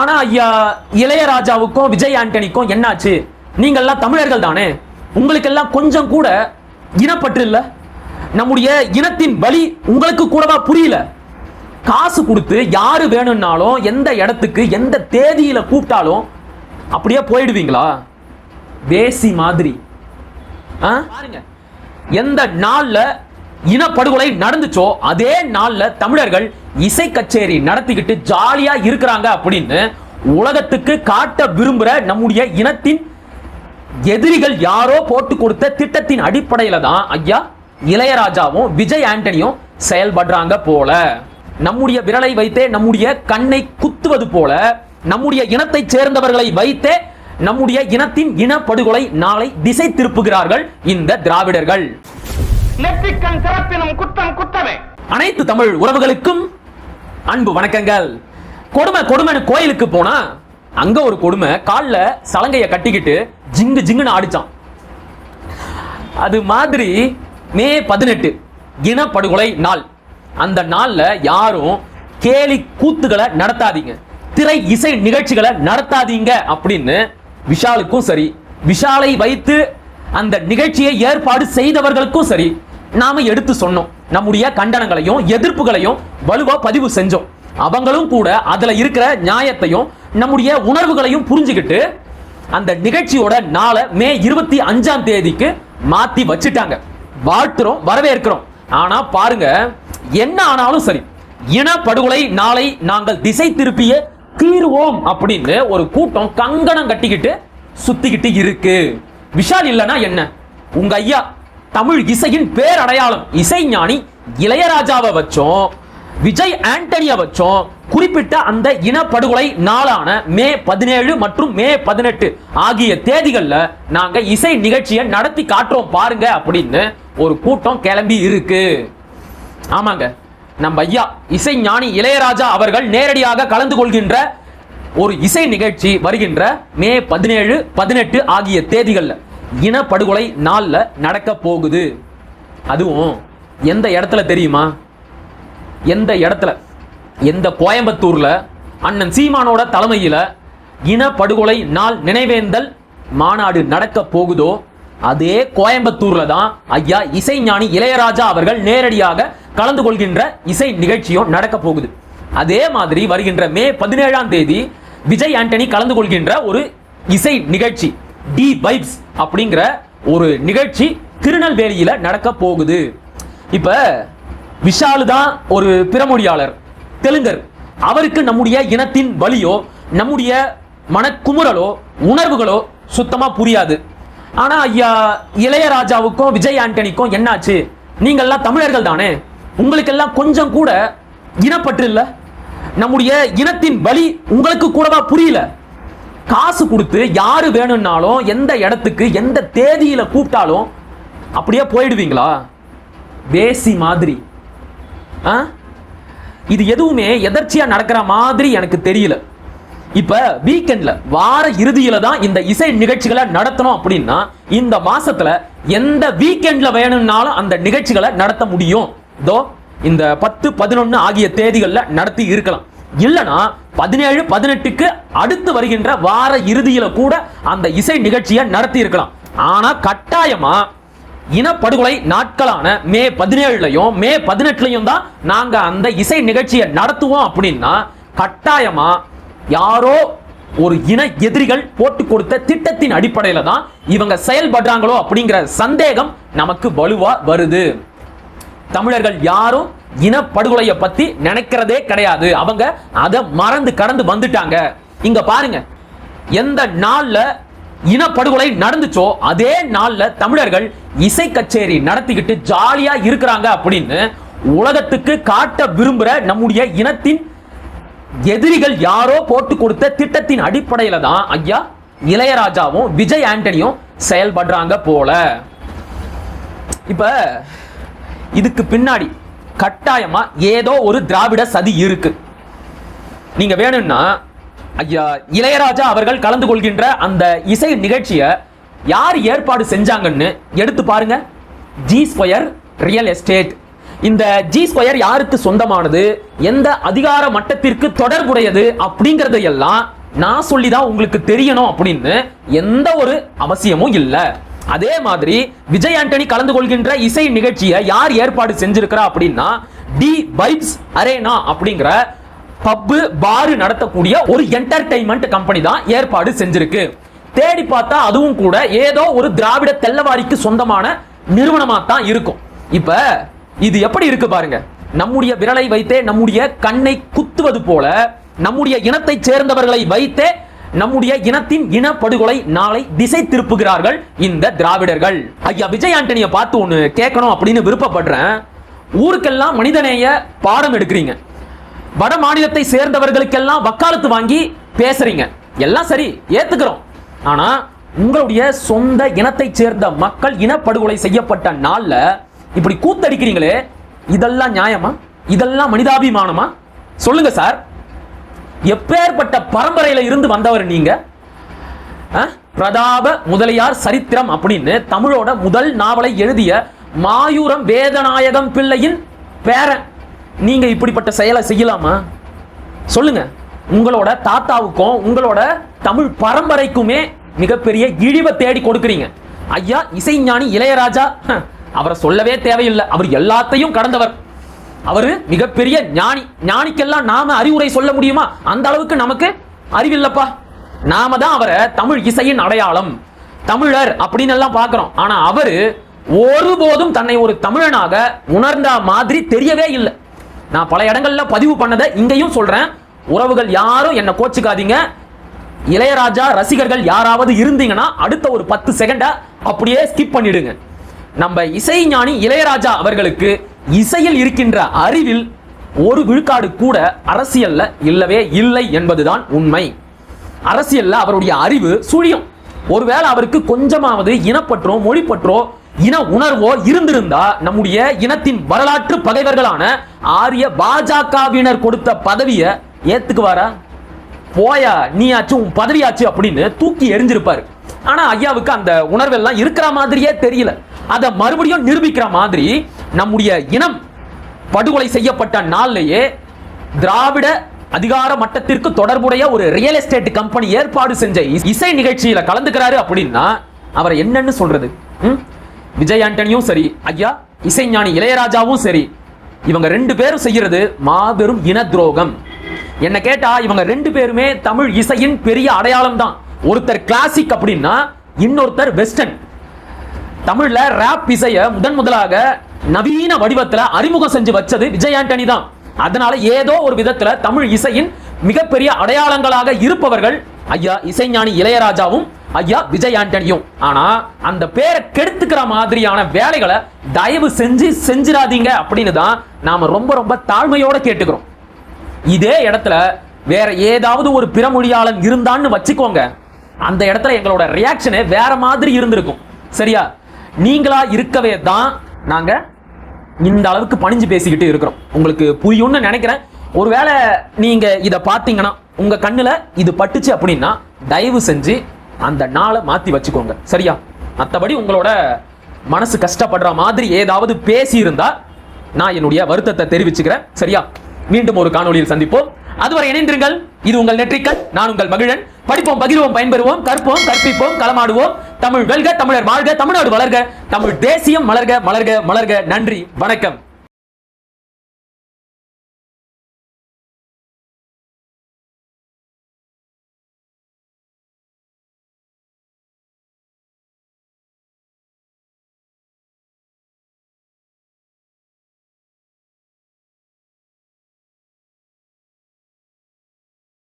ஆனா ஐயா இளையராஜாவுக்கும் விஜய் ஆண்டனிக்கும் என்னாச்சு? நீங்கள்லாம் தமிழர்கள் தானே, உங்களுக்கெல்லாம் கொஞ்சம் கூட இனப்பற்று இல்ல? நம்முடைய இனத்தின் வலி உங்களுக்கு கூடவா புரியல? காசு கொடுத்து யாரு வேணும்னாலும் எந்த இடத்துக்கு எந்த தேதியில கூப்பிட்டாலும் அப்படியே போயிடுவீங்களா? வேசி மாதிரி. பாருங்க, எந்த நாள்ல இனப்படுகொலை நடந்துச்சோ அதே நாள்ல தமிழர்கள் இசை கச்சேரி நடத்திக்கிட்டு ஜாலியா இருக்கிறாங்க அப்படின்னு உலகத்துக்கு காட்ட விரும்புற நம்முடைய இனத்தின் எதிரிகள் யாரோ போட்டு கொடுத்த திட்டத்தின் அடிப்படையில தான் ஐயா இளையராஜாவும் விஜய் ஆண்டனியும் செயல்படுறாங்க போல. நம்முடைய விரலை வைத்தே நம்முடைய கண்ணை குத்துவது போல நம்முடைய இனத்தை சேர்ந்தவர்களை வைத்தே நம்முடைய இனத்தின் இனப்படுகொலை நாளை திசை திருப்புகிறார்கள் இந்த திராவிடர்கள். அனைத்து தமிழ் உறவுகளுக்கும் அன்பு வணக்கங்கள். கொடுமை கொடுமைன்னு கோயிலுக்கு போனா அங்க ஒரு கொடுமை கால்ல சலங்கைய கட்டிக்கிட்டு ஜிங்கு ஜிங்குன்னு ஆடிச்சான். அது மாதிரி மே 18 இனப்படுகொலை நாள். அந்த நாள்ல யாரும் கேலி கூத்துகளை நடத்தாதீங்க, திரை இசை நிகழ்ச்சிகளை நடத்தாதீங்க அப்படின்னு விஷாலுக்கும் சரி, விஷாலை வைத்து அந்த நிகழ்ச்சியை ஏற்பாடு செய்தவர்களுக்கும் சரி நாம எடுத்து சொன்னோம். நம்முடைய கண்டனங்களையும் எதிர்ப்புகளையும் வலுவா பதிவு செஞ்சோம். அவங்களும் கூட அதுல இருக்கிற நியாயத்தையும் நம்முடைய உணர்வுகளையும் புரிஞ்சுக்கிட்டு அந்த நிகழ்ச்சியோட நாளை மே 25ஆம் தேதிக்கு மாத்தி வச்சுட்டாங்க. வாழ்த்துறோம், வரவேற்கிறோம். ஆனா பாருங்க, என்ன ஆனாலும் சரி இனப்படுகொலை நாளை நாங்கள் திசை திருப்பிய தீர்வோம் அப்படின்னு ஒரு கூட்டம் கங்கணம் கட்டிக்கிட்டு சுத்திக்கிட்டு இருக்கு. விஷால் இல்லனா என்ன? உங்க ஐயா தமிழ் இசையின் பேரடையாளம் இசைஞானி இளையராஜாவை வச்சோம், விஜய் ஆண்டனியை வச்சோம், குறிப்பிட்ட அந்த இனப்படுகொலை நாளான மே 17 மற்றும் மே 18 ஆகிய தேதிகள்ல நாங்க இசை நிகழ்ச்சியை நடத்தி காட்டுறோம் பாருங்க அப்படின்னு ஒரு கூட்டம் கிளம்பி இருக்கு. ஆமாங்க, நம்ம ஐயா இசைஞானி இளையராஜா அவர்கள் நேரடியாக கலந்து கொள்கின்ற ஒரு இசை நிகழ்ச்சி வருகின்ற மே 17, 18 ஆகிய தேதிகள்ல இனப்படுகொலை நாள்ல நடக்க போகுது. அதுவும் எந்த இடத்துல தெரியுமா? எந்த இடத்துல? எந்த கோயம்புத்தூர்ல அண்ணன் சீமானோட தலைமையில இனப்படுகொலை நாள் நினைவேந்தல் மாநாடு நடக்க போகுதோ அதே கோயம்புத்தூர்ல தான் ஐயா இசைஞானி இளையராஜா அவர்கள் நேரடியாக கலந்து கொள்கின்ற இசை நிகழ்ச்சியும் நடக்க போகுது. அதே மாதிரி வருகின்ற மே 17ஆம் தேதி விஜய் ஆண்டனி கலந்து கொள்கின்ற ஒரு இசை நிகழ்ச்சி டி வைப்ஸ் அப்படிங்கிற ஒரு நிகழ்ச்சி திருநெல்வேலியில நடக்க போகுது. இப்ப விஷாலு தான் ஒரு பிறமொழியாளர், தெலுங்கர். அவருக்கு நம்முடைய இனத்தின் வலியோ நம்முடைய மனக்குமுறலோ உணர்வுகளோ சுத்தமா புரியாது. ஆனா ஐயா இளையராஜாவுக்கும் விஜய் ஆண்டனிக்கும் என்னாச்சு? நீங்கள்லாம் தமிழர்கள் தானே, உங்களுக்கெல்லாம் கொஞ்சம் கூட இனப்பற்று இல்ல? நம்முடைய இனத்தின் வலி உங்களுக்கு கூடவா புரியல? காசு கொடுத்து யாரு வேணும்னாலும் எந்த இடத்துக்கு எந்த தேதியில கூப்பிட்டாலும் அப்படியே போயிடுவீங்களா? வேசி மாதிரி. இது எதுவுமே எதர்ச்சியா நடக்கிற மாதிரி எனக்கு தெரியல. இப்ப வீக்கெண்ட்ல வார இறுதியில தான் இந்த இசை நிகழ்ச்சிகளை நடத்தணும் அப்படின்னா இந்த மாசத்துல எந்த வீக்கெண்ட்ல வேணும்னாலும் அந்த நிகழ்ச்சிகளை நடத்த முடியும். இதோ இந்த 10, 11 ஆகிய தேதிகள்ல நடத்தி இருக்கலாம். இல்லனா 17, 18க்கு அடுத்து வருகின்ற வார இறுதியில கூட அந்த இசை நிகழ்ச்சியை நடத்தி இருக்கலாம். ஆனா கட்டாயமா இனப்படுகொலை நாட்களான மே 17லையும் மே 18லையும் தான் நாங்க அந்த இசை நிகழ்ச்சியை நடத்துவோம் அப்படின்னா கட்டாயமா யாரோ ஒரு இன எதிரிகள் போட்டு கொடுத்த திட்டத்தின் அடிப்படையில தான் இவங்க செயல்படுறாங்களோ அப்படிங்கிற சந்தேகம் நமக்கு வலுவா வருது. தமிழர்கள் யாரும் இனப்படுகொலையை பத்தி நினைக்கிறதே கிடையாது. அவங்க அதை மறந்து கடந்து வந்துட்டாங்க. இங்க பாருங்க, எந்த நாள்ல இனப்படுகொலை நடந்துச்சோ அதே நாள்ல தமிழர்கள் இசை கச்சேரி நடத்திக்கிட்டு ஜாலியா இருக்கிறாங்க அப்படின்னு உலகத்துக்கு காட்ட விரும்புற நம்முடைய இனத்தின் எதிரிகள் யாரோ போட்டு கொடுத்த திட்டத்தின் அடிப்படையில தான் ஐயா இளையராஜாவும் விஜய் ஆண்டனியும் செயல்படுறாங்க போல. இப்ப இதுக்கு பின்னாடி கட்டாயமா ஏதோ ஒரு திராவிட சதி இருக்கு. நீங்க வேணும்னா ஐயா இளையராஜா அவர்கள் கலந்து கொள்கின்ற அந்த இசை நிகழ்ச்சியை யார் ஏற்பாடு செஞ்சாங்கன்னு எடுத்து பாருங்க. ஜி ஸ்கொயர் ரியல் எஸ்டேட், இந்த ஜி ஸ்கொயர் யாருக்கு சொந்தமானது, எந்த அதிகார மட்டத்திற்கு தொடர்புடையது அப்படிங்கறத எல்லாம் நான் சொல்லிதான் உங்களுக்கு தெரியணும் அப்படின்னு எந்த ஒரு அவசியமும் இல்ல. அதே மாதிரி விஜய் ஆண்டனி கலந்து கொள்கின்ற இசை நிகழ்ச்சியை யார் ஏற்பாடு செஞ்சிருக்கிறா அப்படின்னா டி வைப்ஸ் அரேனா அப்படிங்கிற பப்பு பாரு நடத்தக்கூடிய ஒரு என்டர்டைன்மெண்ட் கம்பெனி தான் ஏற்பாடு செஞ்சிருக்கு. தேடி பார்த்தா அதுவும் கூட ஏதோ ஒரு திராவிட தெல்லவாரிக்கு சொந்தமான நிறுவனமா தான் இருக்கும். இப்ப இது எப்படி இருக்கு பாருங்க. நம்முடைய விரலை வைத்தே நம்முடைய கண்ணை குத்துவது போல நம்முடைய இனத்தை சேர்ந்தவர்களை வைத்தே நம்முடைய இனத்தின் இனப்படுகொலை நாளை திசை திருப்புகிறார்கள் இந்த திராவிடர்கள். ஐயா விஜய் ஆண்டனியை பார்த்து ஒண்ணு கேட்கணும் அப்படின்னு விருப்பப்படுறேன். ஊருக்கெல்லாம் மனிதநேய பாடம் எடுக்கிறீங்க, வட மாநிலத்தை சேர்ந்தவர்களுக்கெல்லாம் வக்காலத்து வாங்கி பேசுறீங்க, எல்லாம் சரி ஏத்துக்கிறோம். ஆனா உங்களுடைய சொந்த இனத்தை சேர்ந்த மக்கள் இனப்படுகொலை செய்யப்பட்ட நாள்ல இப்படி கூத்தடிக்கிறீங்களே, இதெல்லாம் நியாயமா? இதெல்லாம் மனிதாபிமானமா? சொல்லுங்க சார். எப்பேற்பட்ட பரம்பரையில இருந்து வந்தவர் நீங்க? பிரதாப முதலியார் சரித்திரம் அப்படின்னு தமிழோட முதல் நாவலை எழுதிய மாயூரம் வேதநாயகம் பிள்ளையின் பேரன். நீங்க இப்படிப்பட்ட செயலை செய்யலாமா? சொல்லுங்க. உங்களோட தாத்தாவுக்கும் உங்களோட தமிழ் பரம்பரைக்குமே மிகப்பெரிய இழிவை தேடி கொடுக்கிறீங்க. ஐயா இசைஞானி இளையராஜா, அவரை சொல்லவே தேவையில்லை, அவர் எல்லாத்தையும் கடந்தவர். அவரு மிகப்பெரிய ஞானி. ஞானிக்கெல்லாம் நாம அறிவுரை சொல்ல முடியுமா? அந்த அளவுக்கு நமக்கு அறிவில்லப்பா. நாம தான் அவரை தமிழ் இசையின் அடையாளம், தமிழர் அப்படின்னு எல்லாம் பார்க்கிறோம். ஆனா அவரு ஒருபோதும் தன்னை ஒரு தமிழனாக உணர்ந்த மாதிரி தெரியவே இல்லை. நான் பல இடங்கள்ல பதிவு பண்ணதை இங்கேயும் சொல்றேன். உறவுகள் யாரும் என்ன கோச்சுக்காதீங்க. இளையராஜா ரசிகர்கள் யாராவது இருந்தீங்கன்னா அடுத்த ஒரு 10 செகண்ட அப்படியே ஸ்கிப் பண்ணிடுங்க. நம்ம இசைஞானி இளையராஜா அவர்களுக்கு இசையில் இருக்கின்ற அறிவில் ஒரு விழுக்காடு கூட அரசியல்ல இல்லவே இல்லை என்பதுதான் உண்மை. அரசியல்ல அவருடைய அறிவு சுழியும். ஒருவேளை அவருக்கு கொஞ்சமாவது இனப்பற்றோ மொழிப்பற்றோ இன உணர்வோ இருந்திருந்தா நம்முடைய இனத்தின் வரலாற்று பகைவர்களான ஆரிய பாஜகவினர் கொடுத்த பதவியை ஏத்துக்குவாரா? போயா நீயாச்சு உன் பதவியாச்சு அப்படின்னு தூக்கி எரிஞ்சிருப்பாரு. ஆனா ஐயாவுக்கு அந்த உணர்வெல்லாம் இருக்கிற மாதிரியே தெரியல. அதை மறுபடியும் நிரூபிக்கிற மாதிரி நம்முடைய இனம் படுகொலை செய்யப்பட்ட நாள்லயே திராவிட அதிகார மட்டத்திற்கு தொடர்புடைய ஒரு ரியல் எஸ்டேட் கம்பெனி ஏற்பாடு செஞ்ச இசை நிகழ்ச்சியில கலந்துக்கிறாரு அப்படின்னா அவரை என்னன்னு சொல்றது? விஜய் ஆண்டனியும் சரி, ஐயா இசைஞானி இளையராஜாவும் சரி, இவங்க 2 பேரும் செய்யறது மாபெரும் இன துரோகம். என்ன கேட்டா இவங்க 2 பேருமே தமிழ் இசையின் பெரிய அடையாளம் தான். ஒருத்தர் கிளாசிக் அப்படின்னா இன்னொருத்தர் வெஸ்டர்ன். தமிழ்ல ராப் இசைய முதலாக நவீன வடிவத்துல அறிமுகம் செஞ்சு வச்சது விஜய் ஆண்டனி தான். அதனால ஏதோ ஒரு விதத்துல தமிழ் இசையின் மிகப்பெரிய அடையாளங்களாக இருப்பவர்கள் ஐயா இசைஞானி இளையராஜாவும் ஐயா விஜய் ஆண்டனியும். ஆனா அந்த பேரை கெடுத்துக்கிற மாதிரியான வேலைகளை தயவு செஞ்சு செஞ்சிடாதீங்க அப்படின்னு தான் நாம ரொம்ப ரொம்ப தாழ்மையோட கேட்டுக்கிறோம். இதே இடத்துல வேற ஏதாவது ஒரு பிறமொழியாளன் இருந்தான்னு வச்சுக்கோங்க, அந்த இடத்துல எங்களோட ரியாக்ஷனே வேற மாதிரி இருந்திருக்கும். சரியா? நீங்களா இருக்கவே தான் நாங்க இந்த அளவுக்கு பணிஞ்சு பேசிக்கிட்டு இருக்கிறோம். உங்களுக்கு புரியும்னு நினைக்கிறேன். ஒருவேளை நீங்க இதை பார்த்தீங்கன்னா உங்க கண்ணுல இது பட்டுச்சு அப்படின்னா தயவு செஞ்சு அந்த நாளை மாத்தி வச்சுக்கோங்க. சரியா? மற்றபடி உங்களோட மனசு கஷ்டப்படுற மாதிரி ஏதாவது பேசி இருந்தா நான் என்னுடைய வருத்தத்தை தெரிவிச்சுக்கிறேன். சரியா? மீண்டும் ஒரு காணொலியில் சந்திப்போம். அதுவரை இணைந்திருங்கள். இது உங்கள் நெற்றிக்கல். நான் உங்கள் மகிழன். படிப்போம், பகிர்வோம், பயன்பெறுவோம், கற்போம், கற்பிப்போம், களமாடுவோம். தமிழ் வெல்க, தமிழர் வாழ்க, தமிழ்நாடு வளர்க, தமிழ் தேசியம் மலர்க, மலர்க, மலர்க. நன்றி, வணக்கம்.